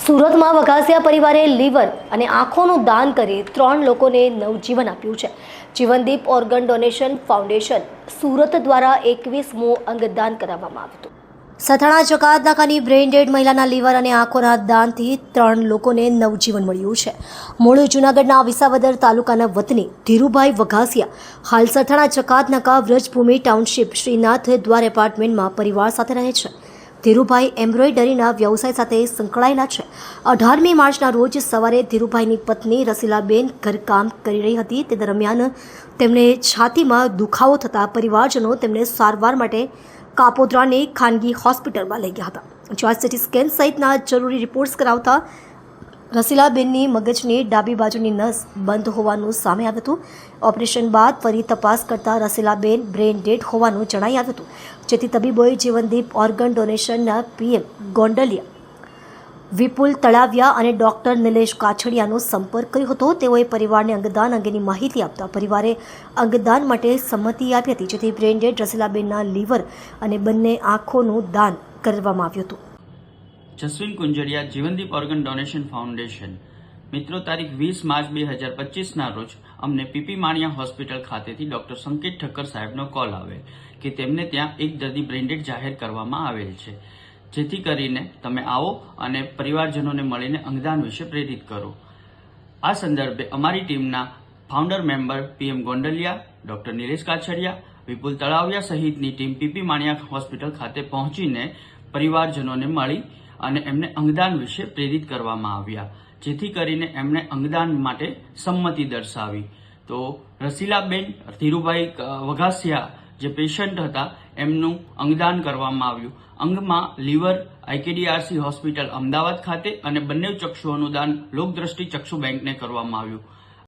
સુરતમાં વઘાસિયા પરિવારે લીવર અને આંખોનું દાન કરી 3 લોકોને નવજીવન આપ્યું છે। જીવનદીપ ઓર્ગન ડોનેશન ફાઉન્ડેશન સુરત દ્વારા 21મું અંગદાન કરાવવામાં આવ્યું હતું। સથાણા ચકાત નાકાની બ્રેઇન ડેડ મહિલાના લીવર અને આંખોના દાનથી 3 લોકોને નવજીવન મળ્યું છે। મૂળ જૂનાગઢના વિસાવદર તાલુકાના વતની ધીરુભાઈ વઘાસિયા હાલ સથાણા ચકાત નાકા વ્રજભૂમિ ટાઉનશીપ શ્રીનાથ દ્વાર એપાર્ટમેન્ટમાં પરિવાર સાથે રહે છે। ધીરુભાઈ એમ્બ્રોઇડરીના વ્યવસાય સાથે સંકળાયેલા છે। 18મી માર્ચના રોજ સવારે ધીરુભાઈની પત્ની રસીલાબેન ઘરકામ કરી રહી હતી। તે દરમિયાન તેમને છાતીમાં દુખાવો થતાં પરિવારજનો તેમને સારવાર માટે કાપોદ્રાની ખાનગી હોસ્પિટલમાં લઈ ગયા હતા। જ્યાં સીટી સ્કેન સહિતના જરૂરી રિપોર્ટ્સ કરાવતા રસીલાબેનની મગજની ડાબી બાજુની નસ બંધ હોવાનું સામે આવ્યું હતું। ઓપરેશન બાદ ફરી તપાસ કરતા રસીલાબેન બ્રેઇન ડેડ હોવાનું જણાઈ આવ્યું હતું, જેથી તબીબોએ જીવનદીપ ઓર્ગન ડોનેશનના પીએમ ગોંડલિયા, વિપુલ તળાવિયા અને ડોક્ટર નિલેશ કાછડિયાનો સંપર્ક કર્યો હતો। તેઓએ પરિવારને અંગદાન અંગેની માહિતી આપતા પરિવારે અંગદાન માટે સંમતિ આપી હતી, જેથી બ્રેઇન ડેડ રસીલાબેનના લીવર અને બંને આંખોનું દાન કરવામાં આવ્યું હતું। જસ્વીન કુંજરિયા, જીવનદીપ ઓર્ગન ડોનેશન ફાઉન્ડેશન। મિત્રો, તારીખ 20 માર્ચ 2025ના રોજ અમને પીપી માણિયા હોસ્પિટલ ખાતેથી ડોક્ટર સંકેત ઠક્કર સાહેબનો કોલ આવેલ કે તેમને ત્યાં એક દર્દી બ્રેઇન જાહેર કરવામાં આવેલ છે, જેથી કરીને તમે આવો અને પરિવારજનોને મળીને અંગદાન વિશે પ્રેરિત કરો। આ સંદર્ભે અમારી ટીમના founder member PM Gondaliya, doctor Nilesh Kachhadiya, Vipul Talaviya સહિતની ટીમ પીપી માણિયા હોસ્પિટલ ખાતે પહોંચીને પરિવારજનોને મળી અને એમને અંગદાન વિશે પ્રેરિત કરવામાં આવ્યા, જેથી કરીને એમણે અંગદાન માટે સંમતિ દર્શાવી। તો રસીલાબેન ધીરુભાઈ વઘાસિયા જે પેશન્ટ હતા એમનું અંગદાન કરવામાં આવ્યું। અંગમાં લીવર IKDRC હોસ્પિટલ અમદાવાદ ખાતે અને બંને ચક્ષુઓનું દાન લોકદ્રષ્ટિ ચક્ષુ બેંકને કરવામાં આવ્યું।